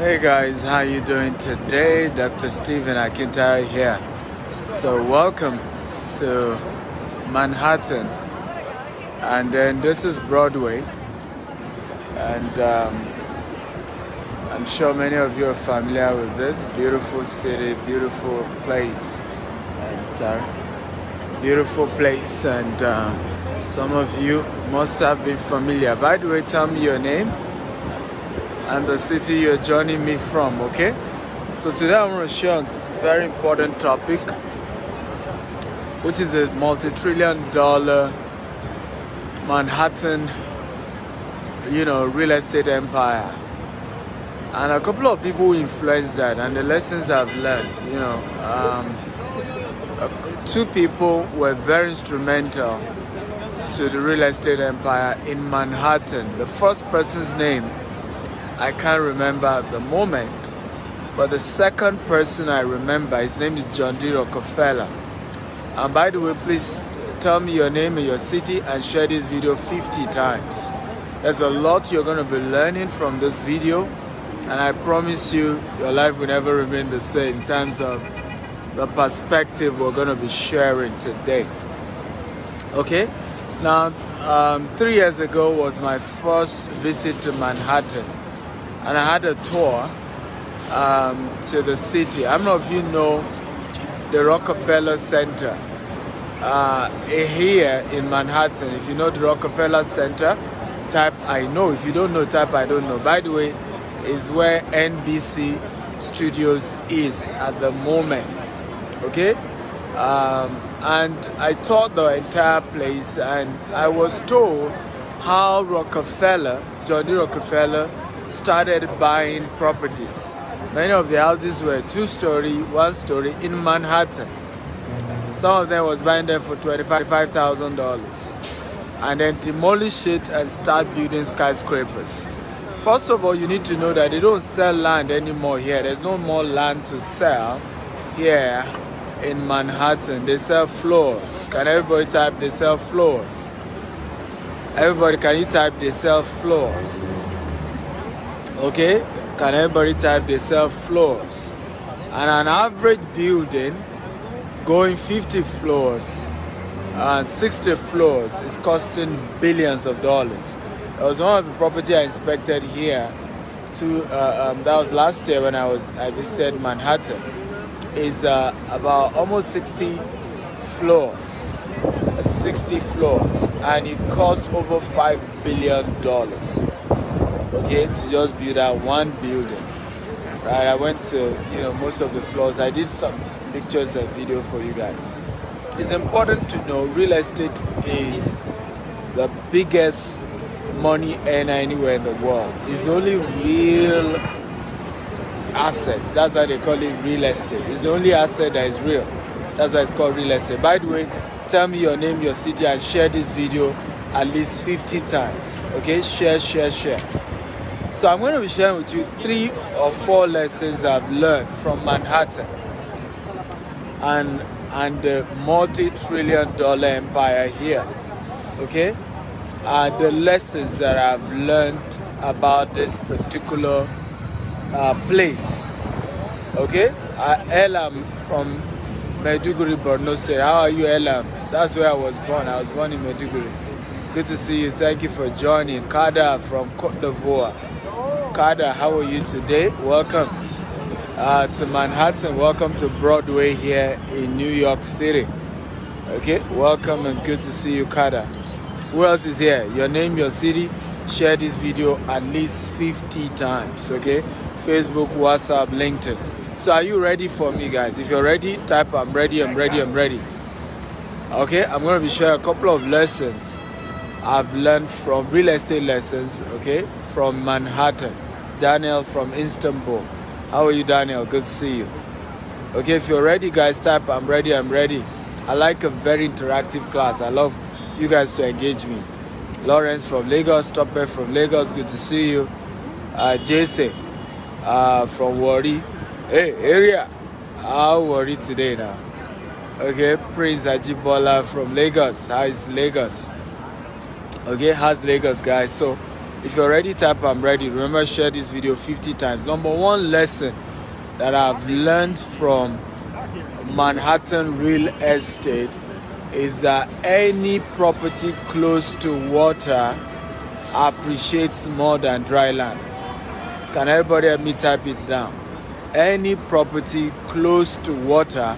Hey guys, how you doing today? Dr. Stephen Akintayo here. So welcome to Manhattan, and then this is Broadway, and I'm sure many of you are familiar with this beautiful city, beautiful place, and beautiful place, and some of you must have been familiar. By the way, tell me your name and the city you're joining me from, okay? So today I'm going to share a very important topic, which is the multi-trillion-dollar Manhattan, real estate empire. And a couple of people influenced that, and the lessons I've learned, two people were very instrumental to the real estate empire in Manhattan. The first person's name I can't remember at the moment, but the second person I remember, his name is John D. Rockefeller. And by the way, please tell me your name and your city and share this video 50 times. There's a lot you're going to be learning from this video, and I promise you, your life will never remain the same in terms of the perspective we're going to be sharing today. Okay? Now, 3 years ago was my first visit to Manhattan. And I had a tour to the city. I don't know if you know the Rockefeller Center here in Manhattan. If you know the Rockefeller Center, type I know. If you don't know, type I don't know. By the way, is where NBC Studios is at the moment. Okay? And I toured the entire place, and I was told how John D. Rockefeller, started buying properties. Many of the houses were 2-story, 1-story in Manhattan. Some of them was buying them for $25,000 and then demolish it and start building skyscrapers. First of all, you need to know that they don't sell land anymore here. There's no more land to sell here in Manhattan. They sell floors. Can everybody type they sell floors? Everybody, can you type they sell floors? Okay, can everybody type they sell floors? And an average building going 50 floors and 60 floors is costing billions of dollars. That was one of the property I inspected here. That was last year when I visited Manhattan. Is about almost 60 floors. 60 floors, and it cost over $5 billion. Okay, to just build that one building. Right, I went to most of the floors. I did some pictures and video for you guys. It's important to know real estate is the biggest money earner anywhere in the world. It's the only real asset. That's why they call it real estate. It's the only asset that is real. That's why it's called real estate. By the way, tell me your name, your city, and share this video at least 50 times. Okay, share. So I'm going to be sharing with you 3 or 4 lessons I've learned from Manhattan and the multi-trillion-dollar empire here. Okay, the lessons that I've learned about this particular place. Okay, Elam from Maiduguri, Borno State. How are you, Elam? That's where I was born. I was born in Maiduguri. Good to see you. Thank you for joining. Kada from Côte d'Ivoire. Kada, how are you today? Welcome to Manhattan. Welcome to Broadway here in New York City. Okay, welcome and good to see you, Kada. Who else is here? Your name, your city. Share this video at least 50 times. Okay, Facebook, WhatsApp, LinkedIn. So are you ready for me, guys? If you're ready, type I'm ready. Okay, I'm going to be sharing a couple of lessons I've learned from real estate lessons, okay, from Manhattan. Daniel from Istanbul. How are you, Daniel? Good to see you. Okay, if you're ready, guys, type I'm ready. I like a very interactive class. I love you guys to engage me. Lawrence from Lagos, Topper from Lagos, good to see you. Jesse from Wari. Hey, area. How Wari today now? Okay, Prince Ajibola from Lagos. How is Lagos? Okay, how's Lagos, guys? So If you're ready, type I'm ready. Remember, share this video 50 times. Number one lesson that I've learned from Manhattan real estate is that any property close to water appreciates more than dry land. Can everybody help me type it down? Any property close to water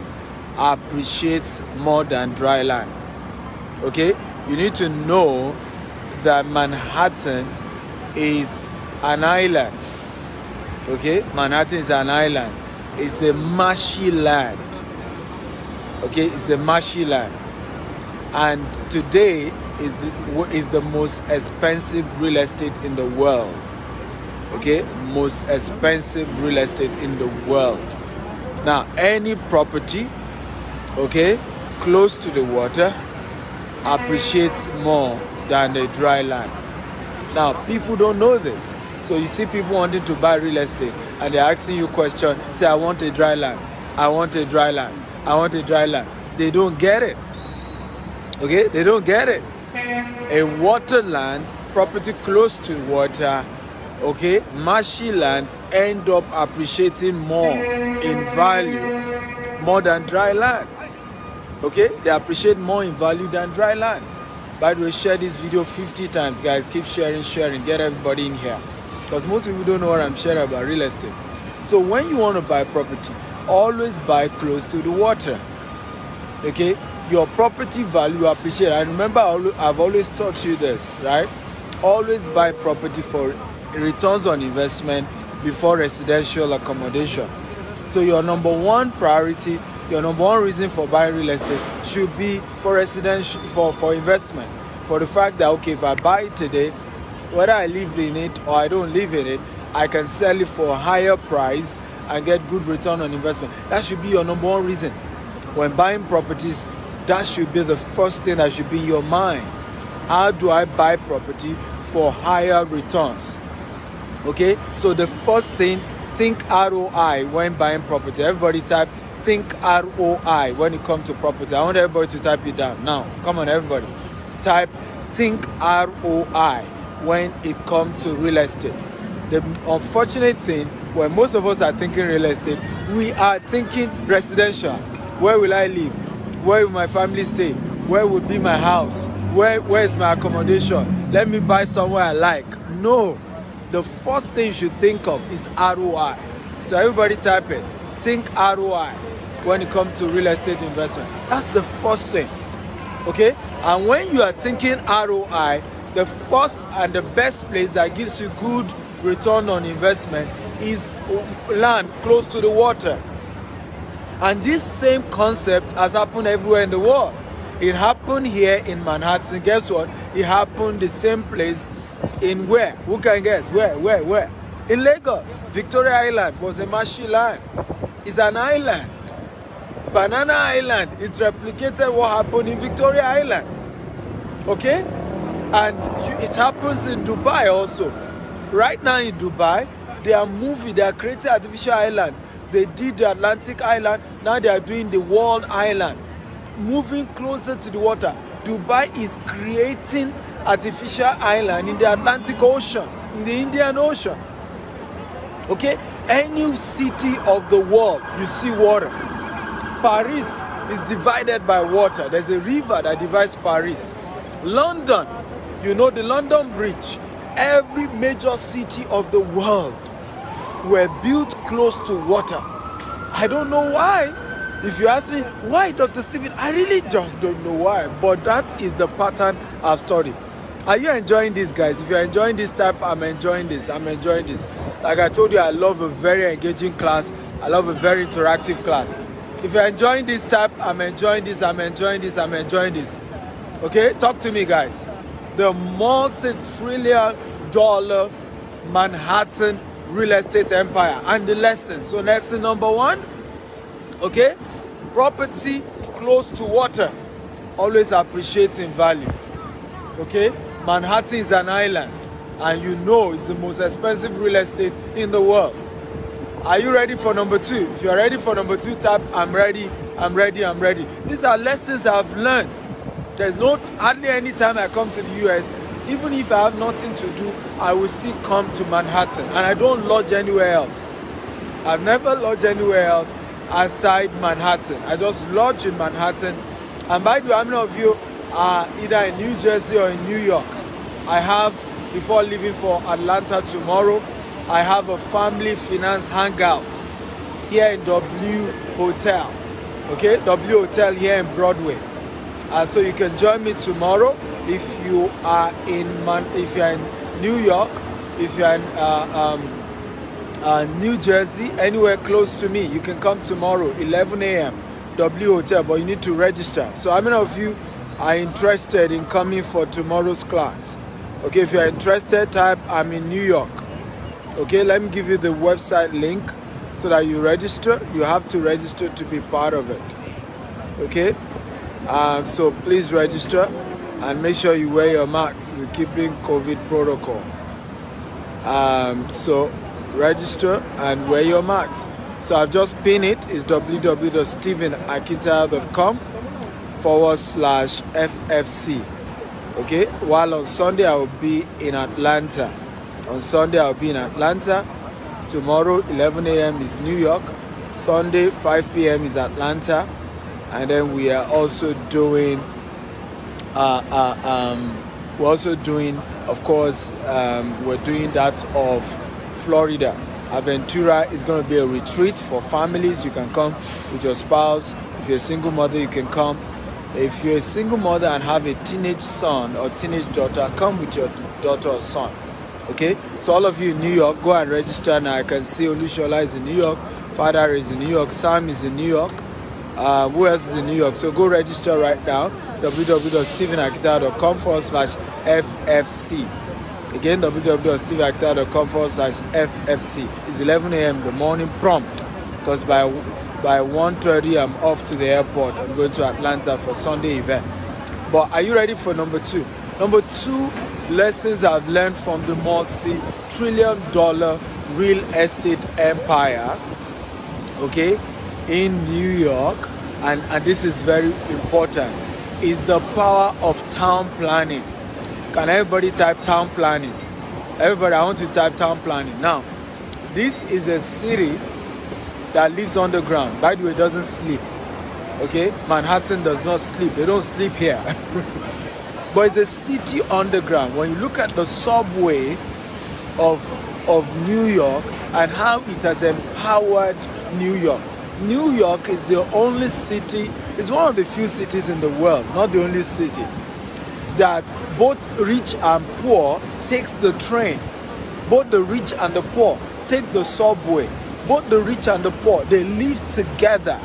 appreciates more than dry land. Okay? You need to know that Manhattan is an island. Okay? Manhattan is an island. It's a marshy land. Okay? It's a marshy land. And today is the most expensive real estate in the world. Okay? Most expensive real estate in the world. Now, any property, okay, close to the water appreciates more than the dry land. Now, people don't know this. So you see people wanting to buy real estate and they're asking you questions. Say, I want a dry land. I want a dry land. I want a dry land. They don't get it. Okay? They don't get it. A water land, property close to water, okay, marshy lands end up appreciating more in value, more than dry lands. Okay? They appreciate more in value than dry land. By the way, share this video 50 times, guys. Keep sharing, get everybody in here. Because most people don't know what I'm sharing about real estate. So when you want to buy property, always buy close to the water. Okay? Your property value appreciate. And remember, I've always taught you this, right? Always buy property for returns on investment before residential accommodation. So your number one priority, your number one reason for buying real estate should be for residential, for investment. For the fact that, okay, if I buy it today, whether I live in it or I don't live in it, I can sell it for a higher price and get good return on investment. That should be your number one reason. When buying properties, that should be the first thing that should be in your mind. How do I buy property for higher returns? Okay, so the first thing, think ROI when buying property. Everybody type think ROI when it comes to property. I want everybody to type it down. Now, come on everybody. Type think ROI when it comes to real estate. The unfortunate thing, when most of us are thinking real estate, we are thinking residential. Where will I live? Where will my family stay? Where will be my house? Where is my accommodation? Let me buy somewhere I like. No. The first thing you should think of is ROI. So everybody type it. Think ROI when it comes to real estate investment. That's the first thing. Okay? And when you are thinking ROI, the first and the best place that gives you good return on investment is land close to the water. And this same concept has happened everywhere in the world. It happened here in Manhattan. Guess what? It happened the same place in where? Who can guess? Where? In Lagos. Victoria Island was a marshy land. It's an island. Banana Island. It replicated what happened in Victoria Island. Okay? And it happens in Dubai also. Right now in Dubai, they are creating artificial island. They did the Atlantic Island. Now they are doing the World Island. Moving closer to the water. Dubai is creating artificial island in the Atlantic Ocean, in the Indian Ocean. Okay? Any city of the world, you see water. Paris is divided by water. There's a river that divides Paris. London, you know the London Bridge. Every major city of the world were built close to water. I don't know why. If you ask me, why, Dr. Stephen? I really just don't know why. But that is the pattern I've studied. Are you enjoying this, guys? If you're enjoying this type, I'm enjoying this. Like I told you, I love a very engaging class. I love a very interactive class. If you're enjoying this type, I'm enjoying this. Okay? Talk to me, guys. The multi-trillion dollar Manhattan real estate empire and the lesson. So lesson number one, okay? Property close to water always appreciates in value. Okay? Manhattan is an island and you know it's the most expensive real estate in the world. Are you ready for number two? If you're ready for number two, type I'm ready. These are lessons I've learned. There's hardly any time I come to the US Even if I have nothing to do, I will still come to Manhattan, and I don't lodge anywhere else. I've never lodged anywhere else aside Manhattan. I just lodge in Manhattan. And by the way, how many of you are either in New Jersey or in New York? I have, before leaving for Atlanta tomorrow, I have a family finance hangout here in W Hotel. Okay, W Hotel here in Broadway. So you can join me tomorrow if you are in New York, if you are in New Jersey, anywhere close to me. You can come tomorrow, 11 a.m. W Hotel, but you need to register. So how many of you are interested in coming for tomorrow's class? Okay, if you're interested, type I'm in New York. Okay, let me give you the website link so that you register. You have to register to be part of it. Okay, so please register and make sure you wear your masks. We're keeping COVID protocol. So register and wear your masks. So I've just pinned it. It's www.stevenakintayo.com/FFC. Okay, while on Sunday I will be in Atlanta. On Sunday I'll be in Atlanta. Tomorrow 11 a.m. is New York. Sunday 5 p.m. is Atlanta. And then we are also doing of course, we're doing that of Florida. Aventura is going to be a retreat for families. You can come with your spouse. If you're a single mother, you can come. If you're a single mother and have a teenage son or teenage daughter, come with your daughter or son. Okay, so all of you in New York, go and register now. I can see Olushola is in New York, Father is in New York, Sam is in New York. Who else is in New York? So go register right now. www.stevenakintayo.com/FFC. Again, www.stevenakintayo.com/FFC. It's 11 a.m. the morning prompt, because by 1:30 I'm off to the airport. I'm going to Atlanta for Sunday event. But are you ready for number 2? Number 2 lessons I've learned from the multi-trillion-dollar real estate empire, okay, in New York, and this is very important, is the power of town planning. Can everybody type town planning? Everybody, I want to type town planning. Now, this is a city that lives underground. By the way, it doesn't sleep. Okay? Manhattan does not sleep. They don't sleep here. But it's a city underground. When you look at the subway of New York and how it has empowered New York. New York is the only city, it's one of the few cities in the world, not the only city, that both rich and poor takes the train. Both the rich and the poor take the subway. Both the rich and the poor, they live together.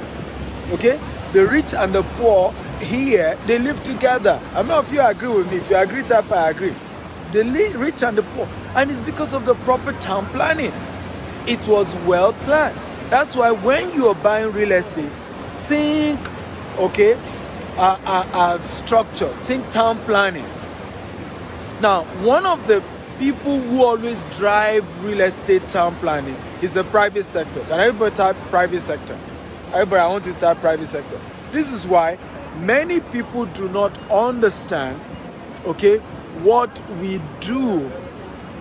Okay? The rich and the poor here, they live together. I don't know if you agree with me. If you agree, type I agree. The rich and the poor. And it's because of the proper town planning. It was well planned. That's why when you are buying real estate, think, okay, structure, think town planning. Now, one of the people who always drive real estate town planning is the private sector. Can everybody type private sector? Everybody, I want you to type private sector. This is why many people do not understand, okay, what we do,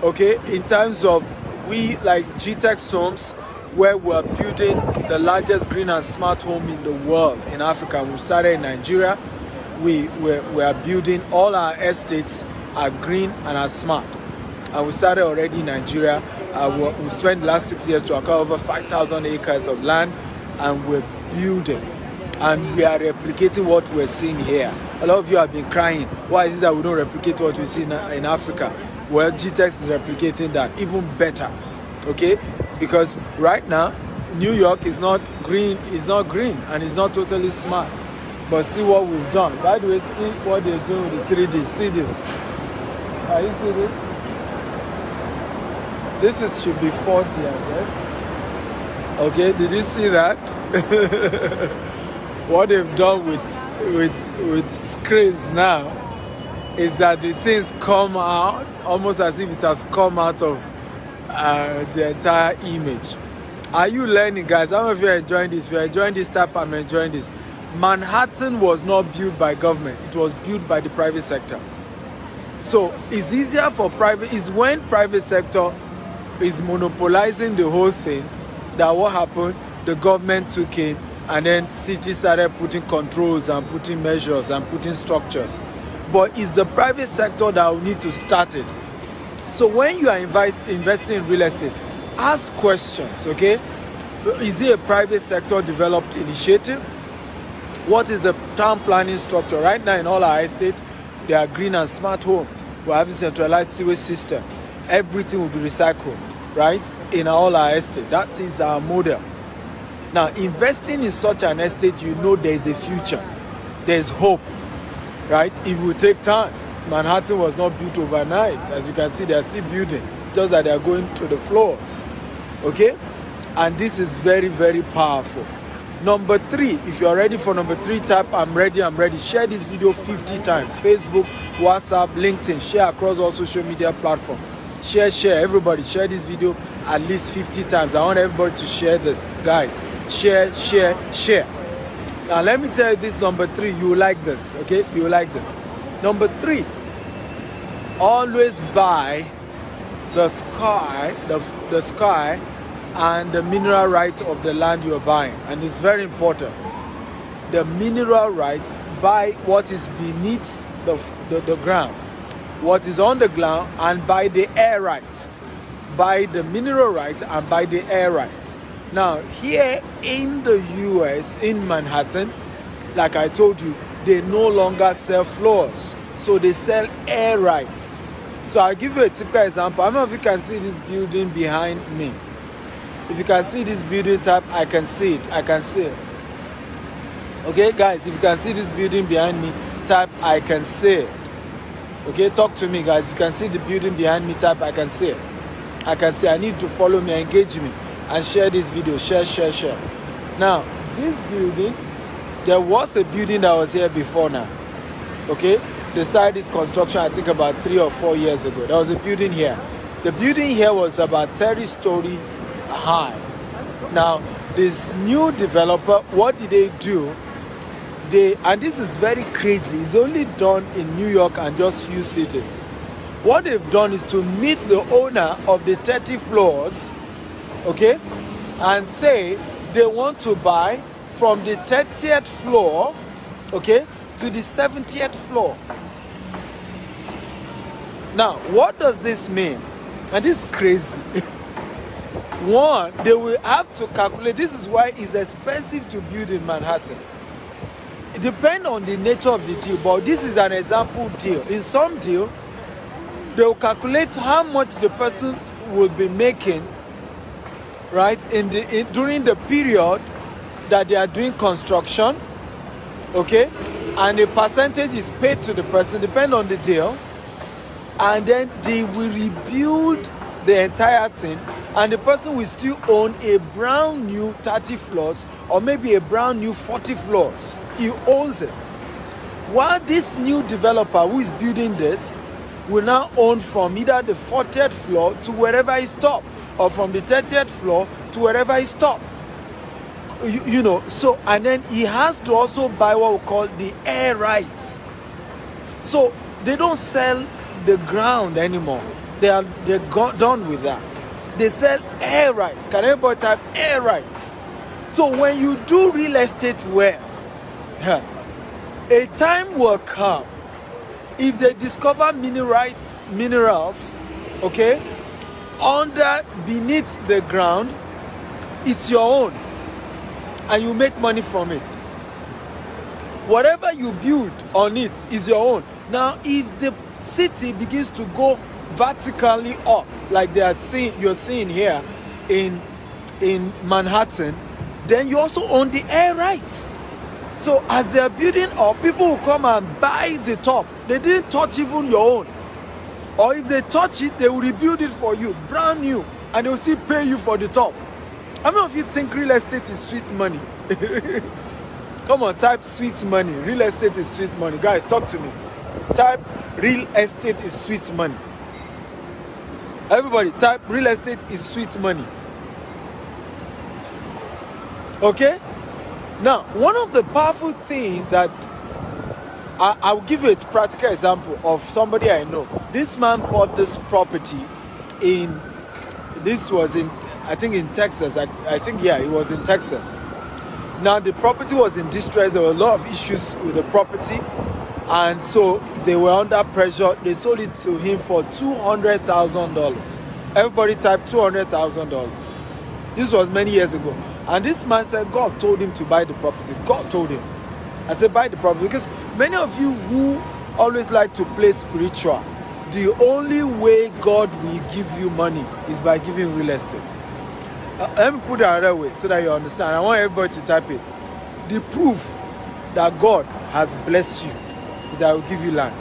okay, in terms of we like GTEX Homes, where we're building the largest green and smart home in the world in Africa. We started in Nigeria. We are building, all our estates are green and are smart. And we started already in Nigeria. We spent the last 6 years to acquire over 5,000 acres of land, and we're building. And we are replicating what we're seeing here. A lot of you have been crying, why is it that we don't replicate what we see in Africa? Well, GTEX is replicating that even better, okay? Because right now, New York is not green, and it's not totally smart. But see what we've done. By the way, see what they're doing with the 3D. See this. You see this? This should be 4D, I guess. Okay, did you see that? What they've done with screens now is that the things come out almost as if it has come out of the entire image. Are you learning, guys? How many of you are enjoying this? If you're enjoying this type, I'm enjoying this. Manhattan was not built by government. It was built by the private sector. So it's easier for private, is when private sector is monopolizing the whole thing, that what happened, the government took in, and then cities started putting controls and putting measures and putting structures. But it's the private sector that will need to start it. So when you are investing in real estate, ask questions, okay? Is it a private sector developed initiative? What is the town planning structure? Right now in all our estates, they are green and smart home. We have a centralized sewage system. Everything will be recycled, right? In all our estate. That is our model. Now, investing in such an estate, you know there is a future. There's hope, right? It will take time. Manhattan was not built overnight. As you can see, they are still building, just that they are going to the floors, okay? And this is very, very powerful. Number 3, if you are ready for number 3, type I'm ready, I'm ready. Share this video 50 times. Facebook, WhatsApp, LinkedIn. Share across all social media platforms. Share. Everybody share this video at least 50 times. I want everybody to share this. Guys, share. Now, let me tell you this number 3. You will like this, okay? You will like this. Number 3, always buy the sky, the sky and the mineral rights of the land you are buying. And it's very important. The mineral rights, buy what is beneath the ground, what is on the ground, and buy the air rights. Buy the mineral rights and buy the air rights. Now, here in the US, in Manhattan, like I told you, they no longer sell floors. So they sell air rights. So I'll give you a typical example. I don't know if you can see this building behind me. If you can see this building type, I can see it. I can see it. Okay, guys, if you can see this building behind me, type I can see it. Okay, talk to me, guys. If you can see the building behind me, type I can see it. I can see. I need to follow me, engage me, and share this video. Share. Now, this building, there was a building that was here before now. Okay, they started this construction, I think, about 3 or 4 years ago. There was a building here. The building here was about 30-story high. Now, this new developer, what did they do? And this is very crazy, it's only done in New York and just few cities. What they've done is to meet the owner of the 30 floors, okay, and say they want to buy from the 30th floor, okay, to the 70th floor. Now, what does this mean? And this is crazy. One, they will have to calculate. This is why it's expensive to build in Manhattan. It depends on the nature of the deal, but this is an example deal. In some deal, they will calculate how much the person will be making, right, during the period that they are doing construction, okay, and a percentage is paid to the person, depending on the deal, and then they will rebuild the entire thing, and the person will still own a brand new 30 floors or maybe a brand new 40 floors. He owns it. While this new developer who is building this will now own from either the 40th floor to wherever he stopped, or from the 30th floor to wherever he stopped. You know, so, and then he has to also buy what we call the air rights. So they don't sell the ground anymore. They're done with that. They sell air rights. Can everybody type air rights? So when you do real estate well, a time will come, if they discover minerals, okay, beneath the ground, it's your own, and you make money from it. Whatever you build on it is your own. Now, if the city begins to go vertically up, like you're seeing here in Manhattan, then you also own the air rights. So as they're building up, people will come and buy the top. They didn't touch even your own. Or if they touch it, they will rebuild it for you, brand new, and they will still pay you for the top. How many of you think real estate is sweet money? Come on, type sweet money. Real estate is sweet money. Guys, talk to me. Type real estate is sweet money. Everybody, type real estate is sweet money. Okay? Now, one of the powerful things that I'll give you a practical example of somebody I know. This man bought this property this was in, I think in Texas. I think, yeah, it was in Texas. Now the property was in distress. There were a lot of issues with the property, and so they were under pressure. They sold it to him for $200,000. Everybody typed $200,000. This was many years ago. And this man said God told him to buy the property. God told him. I said buy the property, because many of you who always like to play spiritual, the only way God will give you money is by giving real estate. Let me put it another way so that you understand. I want everybody to type it. The proof that God has blessed you is that He will give you land.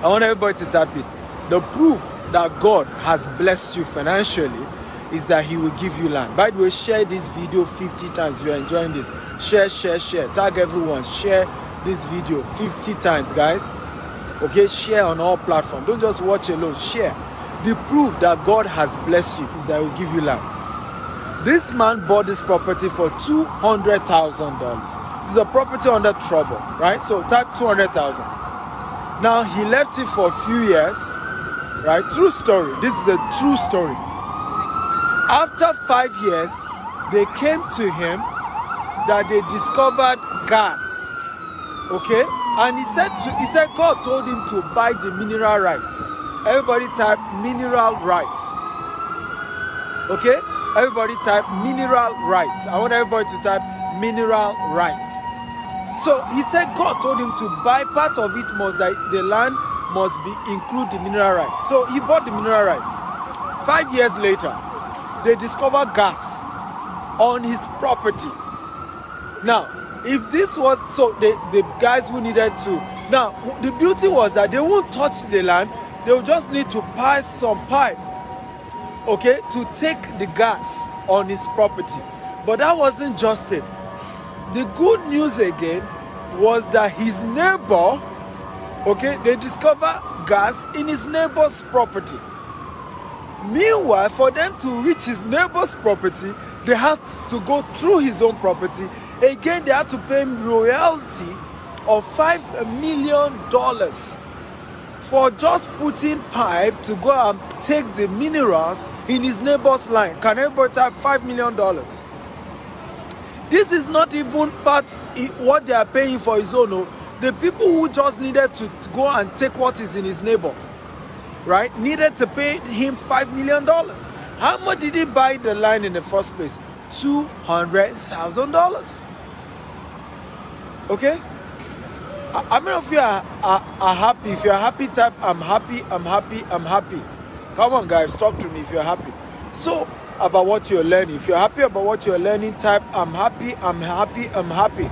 I want everybody to type it. The proof that God has blessed you financially is that He will give you land. By the way, share this video 50 times if you're enjoying this. Share. Tag everyone. Share this video 50 times, guys. Okay, share on all platforms. Don't just watch alone. Share. The proof that God has blessed you is that He will give you land. This man bought this property for $200,000. This is a property under trouble, right? So type 200,000. Now he left it for a few years, right? True story. This is a true story. After 5 years, they came to him that they discovered gas. Okay? And he said God told him to buy the mineral rights. Everybody type mineral rights. Okay? Everybody type mineral rights. I want everybody to type mineral rights. So he said God told him to buy part of it, the land must include the mineral rights. So he bought the mineral right. 5 years later, they discovered gas on his property. Now, if this was, so the guys who needed to, now the beauty was that they won't touch the land, they will just need to pass some pipe, okay, to take the gas on his property. But that wasn't just it. The good news again was that his neighbor, okay, they discovered gas in his neighbor's property. Meanwhile, for them to reach his neighbor's property, they had to go through his own property. Again, they had to pay him royalty of $5 million for just putting pipe to go and take the minerals in his neighbor's line. Can everybody type $5 million? This is not even part what they are paying for his own. No. The people who just needed to go and take what is in his neighbor, right, needed to pay him $5 million. How much did he buy the line in the first place? $200,000. Okay? How many of you are happy? If you're happy, type I'm happy, I'm happy, I'm happy. Come on, guys, talk to me if you're happy. So, about what you're learning. If you're happy about what you're learning, type I'm happy, I'm happy, I'm happy.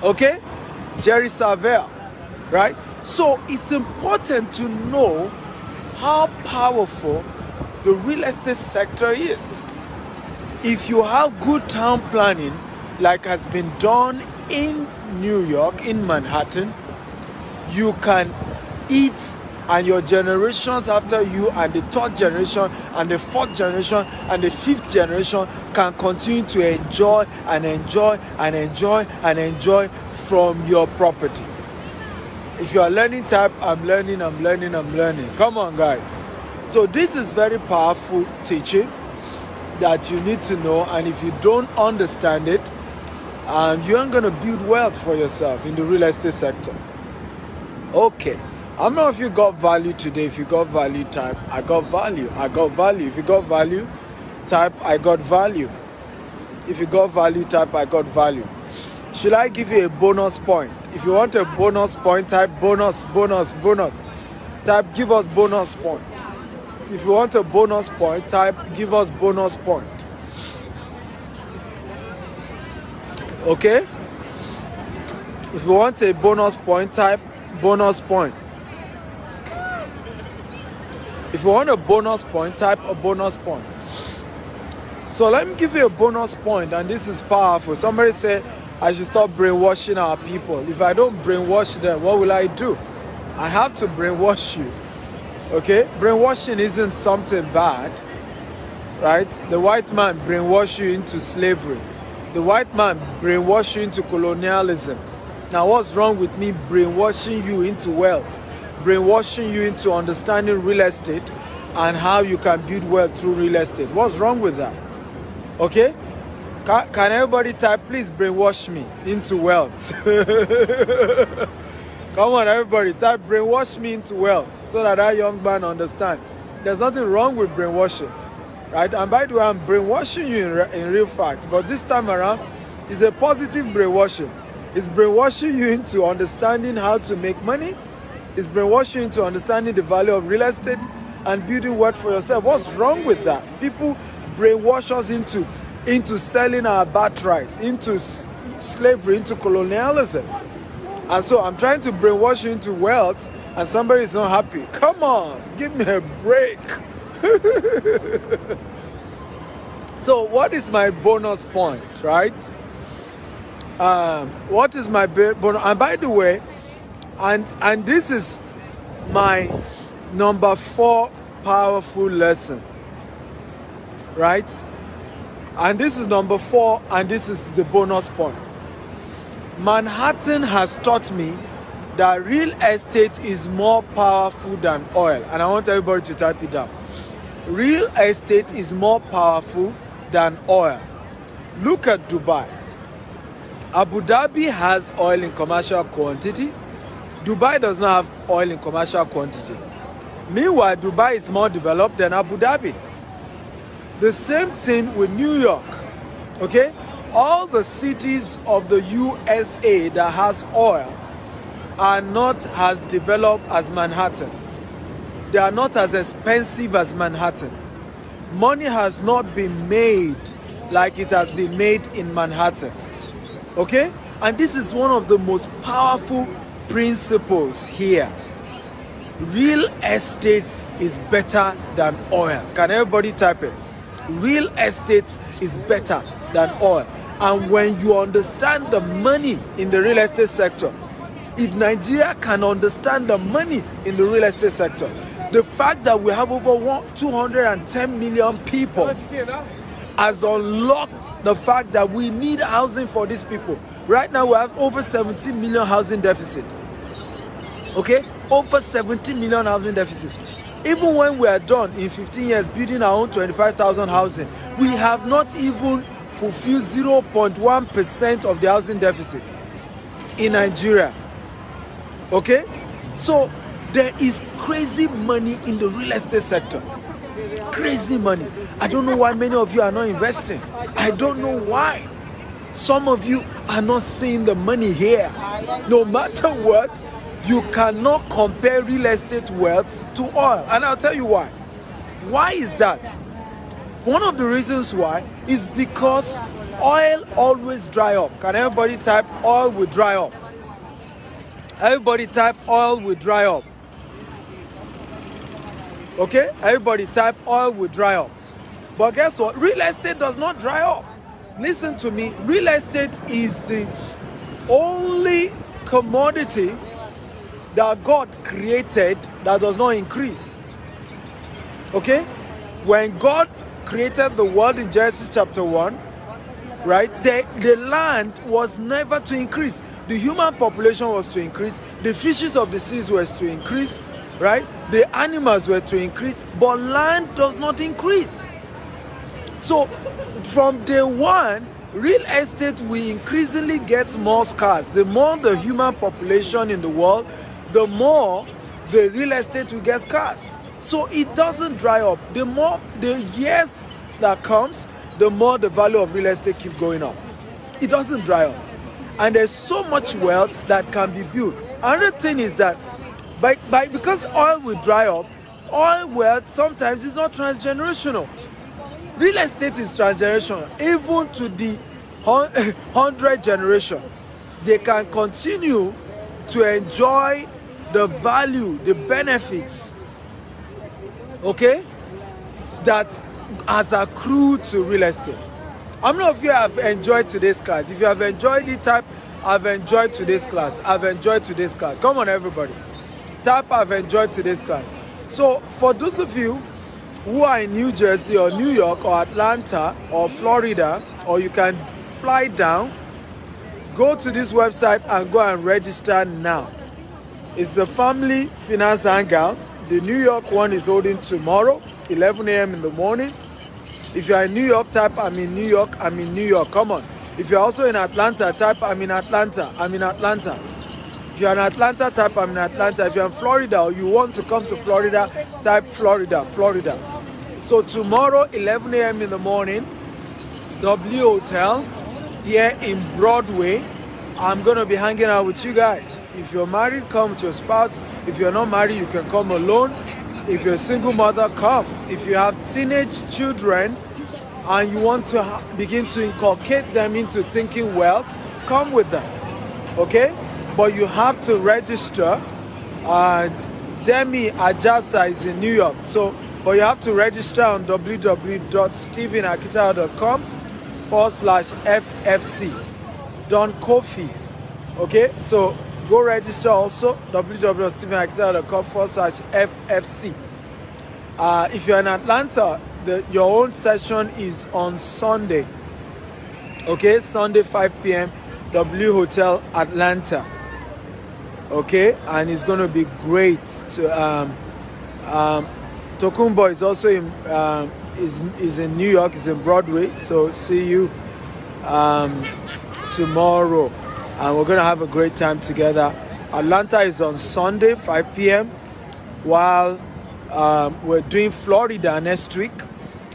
Okay? Jerry Savelle, right? So it's important to know how powerful the real estate sector is. If you have good town planning, like has been done in New York, in Manhattan, you can eat, and your generations after you, and the third generation, and the fourth generation, and the fifth generation can continue to enjoy and enjoy and enjoy and enjoy from your property. If you are learning, type I'm learning, I'm learning, I'm learning. Come on, guys. So this is very powerful teaching that you need to know, and if you don't understand it, you aren't going to build wealth for yourself in the real estate sector. Okay. How many of you got value today? If you got value, type I got value. I got value. If you got value, type I got value. If you got value, type I got value. Should I give you a bonus point? If you want a bonus point, type bonus, bonus, bonus. Type give us bonus point. If you want a bonus point, type give us bonus point. Okay? If you want a bonus point, type bonus point. If you want a bonus point, type a bonus point. So let me give you a bonus point, and this is powerful. Somebody said I should stop brainwashing our people. If I don't brainwash them, what will I do? I have to brainwash you. Okay? Brainwashing isn't something bad, right? The white man brainwashed you into slavery. The white man brainwashed you into colonialism. Now, what's wrong with me brainwashing you into wealth, brainwashing you into understanding real estate and how you can build wealth through real estate? What's wrong with that? Okay? Can everybody type, please brainwash me into wealth? Come on, everybody, type brainwash me into wealth so that young man understand. There's nothing wrong with brainwashing, right? And by the way, I'm brainwashing you in real fact, but this time around, it's a positive brainwashing. It's brainwashing you into understanding how to make money. It's brainwashing you into understanding the value of real estate and building wealth for yourself. What's wrong with that? People brainwash us into selling our birthright, into slavery, into colonialism. And so I'm trying to brainwash you into wealth and somebody is not happy. Come on, give me a break. So what is my bonus point, right? What is my bonus? And by the way, and this is my number 4 powerful lesson, right? And this is number 4, and this is the bonus point. Manhattan has taught me that real estate is more powerful than oil. And I want everybody to type it down. Real estate is more powerful than oil. Look at Dubai. Abu Dhabi has oil in commercial quantity. Dubai does not have oil in commercial quantity. Meanwhile, Dubai is more developed than Abu Dhabi. The same thing with New York, okay? All the cities of the USA that has oil are not as developed as Manhattan. They are not as expensive as Manhattan. Money has not been made like it has been made in Manhattan, okay? And this is one of the most powerful principles here. Real estate is better than oil. Can everybody type it? Real estate is better than oil. And when you understand the money in the real estate sector, if Nigeria can understand the money in the real estate sector, the fact that we have over 210 million people has unlocked the fact that we need housing for these people. Right now we have over 17 million housing deficit. Okay? Over 17 million housing deficit. Even when we are done in 15 years building our own 25,000 housing, we have not even fulfilled 0.1% of the housing deficit in Nigeria. Okay? So there is crazy money in the real estate sector. Crazy money. I don't know why many of you are not investing. I don't know why. Some of you are not seeing the money here. No matter what, you cannot compare real estate wealth to oil. And I'll tell you why. Why is that? One of the reasons why is because oil always dry up. Can everybody type oil will dry up? Everybody type oil will dry up. Okay? Everybody type oil will dry up. But guess what? Real estate does not dry up. Listen to me. Real estate is the only commodity that God created that does not increase. Okay? When God created the world in Genesis chapter 1, right, the land was never to increase. The human population was to increase. The fishes of the seas were to increase, right? The animals were to increase, but land does not increase. So from day one, real estate will increasingly get more scarce. The more the human population in the world, the more the real estate will get scarce. So it doesn't dry up. The more the years that comes, the more the value of real estate keep going up. It doesn't dry up. And there's so much wealth that can be built. Another thing is that because oil will dry up, oil wealth sometimes is not transgenerational. Real estate is transgenerational. Even to the 100th generation, they can continue to enjoy the value, the benefits, okay, that has accrued to real estate. How many of you have enjoyed today's class? If you have enjoyed it, type, I've enjoyed today's class. I've enjoyed today's class. Come on, everybody. Type, I've enjoyed today's class. So, for those of you who are in New Jersey or New York or Atlanta or Florida, or you can fly down, Go to this website and go and register now. It's the Family Finance Hangout. The New York one is holding tomorrow, 11 a.m. in the morning. If you're in New York, type I'm in New York, I'm in New York. Come on. If you're also in Atlanta, type I'm in Atlanta, I'm in Atlanta. If you're in Atlanta, type I'm in Atlanta. If you're in Florida or you want to come to Florida, type Florida, Florida. So tomorrow, 11 a.m. in the morning, W Hotel here in Broadway. I'm going to be hanging out with you guys. If you're married, come with your spouse. If you're not married, you can come alone. If you're a single mother, come. If you have teenage children and you want to begin to inculcate them into thinking wealth, come with them. Okay? But you have to register. Demi Ajasa is in New York. But you have to register on www.stephenakitayo.com/FFC. Don Kofi. Okay? So go register also, www.stephenakitayo.com/FFC. If you're in Atlanta, your own session is on Sunday. Okay? Sunday, 5 p.m., W Hotel, Atlanta. Okay? And it's going to be great. Tokumbo is also is in New York, is in Broadway. So see you tomorrow. And we're going to have a great time together. Atlanta is on Sunday, 5 p.m. While we're doing Florida next week.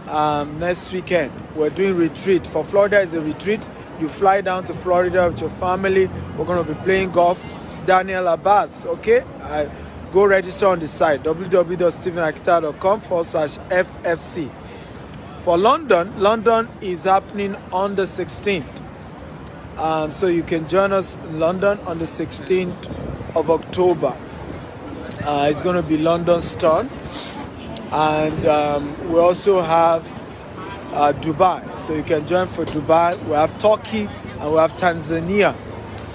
Next weekend, we're doing retreat. For Florida is a retreat. You fly down to Florida with your family. We're going to be playing golf. Daniel Abbas, okay? Go register on the site, www.stephenakitayo.com/FFC. For London is happening on the 16th. So you can join us in London on the 16th of October. It's going to be London's turn. And we also have Dubai. So you can join for Dubai. We have Turkey and we have Tanzania.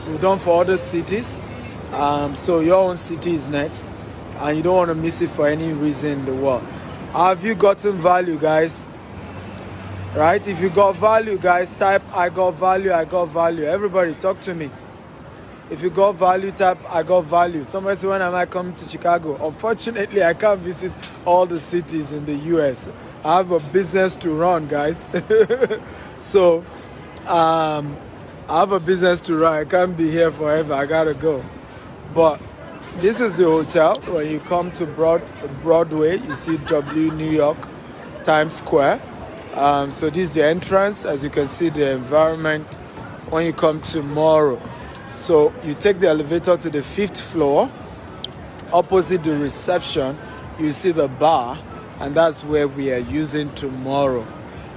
We've done for other cities. So your own city is next. And you don't want to miss it for any reason in the world. Have you gotten value, guys? Right? If you got value, guys, type I got value, I got value. Everybody, talk to me. If you got value, type I got value. Somebody said, when am I coming to Chicago? Unfortunately, I can't visit all the cities in the US. I have a business to run, guys. So, I have a business to run. I can't be here forever. I gotta go. But this is the hotel. When you come to Broadway, you see W New York, Times Square. So this is the entrance. As you can see, the environment when you come tomorrow. So you take the elevator to the 5th floor. Opposite the reception, you see the bar. And that's where we are using tomorrow.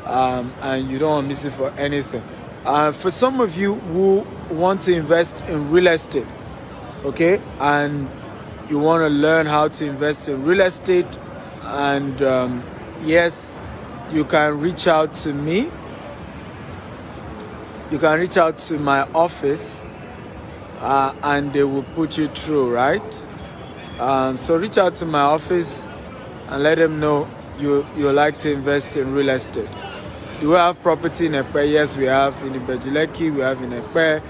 And you don't want to miss it for anything. For some of you who want to invest in real estate, okay, and you want to learn how to invest in real estate, and yes, you can reach out to me. You can reach out to my office, and they will put you through, right? So reach out to my office and let them know you like to invest in real estate. Do we have property in Ekpe? Yes, we have in Ibejileki, we have in Ekpe,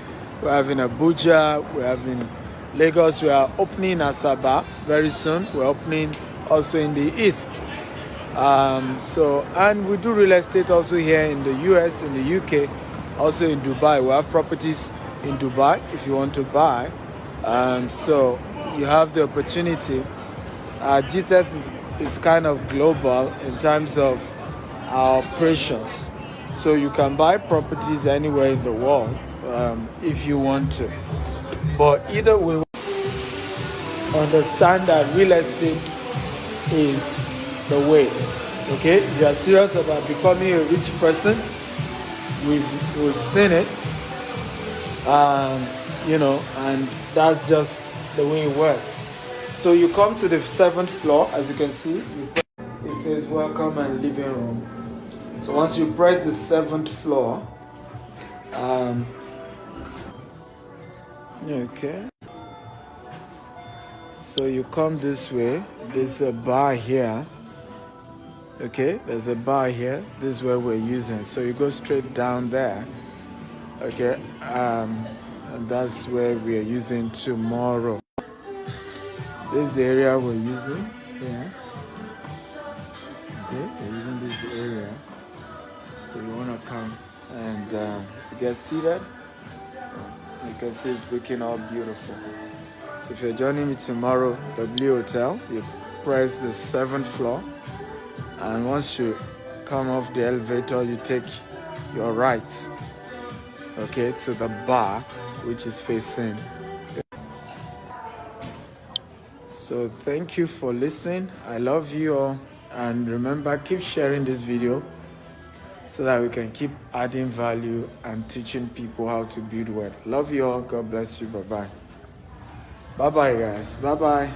we have in Abuja, we have in Lagos. We are opening in Asaba very soon. We're opening also in the East. And we do real estate also here in the US, in the UK, also in Dubai. We have properties in Dubai if you want to buy. So you have the opportunity. GTES is kind of global in terms of our operations. So you can buy properties anywhere in the world if you want to. But either way, understand that real estate is the way. Okay? If you are serious about becoming a rich person, we've seen it. And that's just the way it works. So you come to the 7th floor, as you can see, it says welcome and living room. So once you press the 7th floor, okay. So you come this way, there's a bar here. Okay, there's a bar here. This is where we're using. So you go straight down there. Okay. and that's where we are using tomorrow. This is the area we're using. Yeah. Okay, we're using this area. So you want to come and get seated. You can see it's looking all beautiful. So if you're joining me tomorrow, W Hotel, you press the 7th floor, and once you come off the elevator, you take your right, okay, to the bar, which is facing. So thank you for listening. I love you all, and remember, keep sharing this video so that we can keep adding value and teaching people how to build wealth. Love you all. God bless you. Bye-bye. Bye-bye, guys. Bye-bye.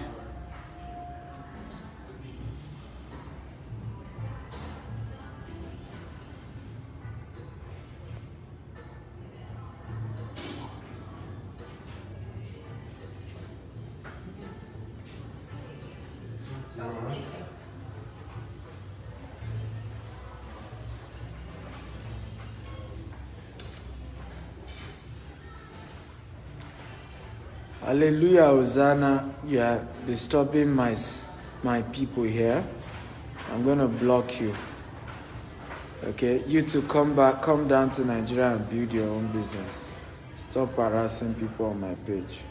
Hallelujah, Hosanna. You are disturbing my people here. I'm going to block you. Okay, you to come down to Nigeria and build your own business. Stop harassing people on my page.